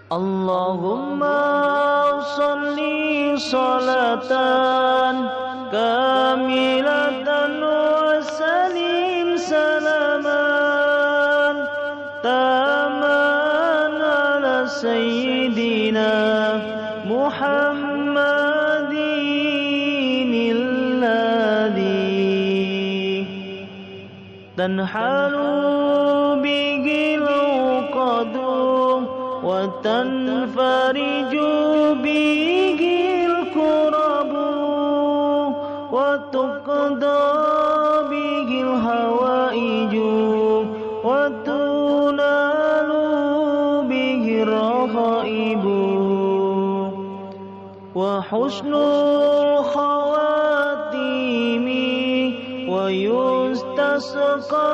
اللهم صل صلاة كاملة وسلم سلاما تاما على سيدنا محمد الذي تنحل به العقد وتنفرج به الكرب وتقضى به الحوائج وتنال به الرغائب وحسن الخواتيم ويستسقى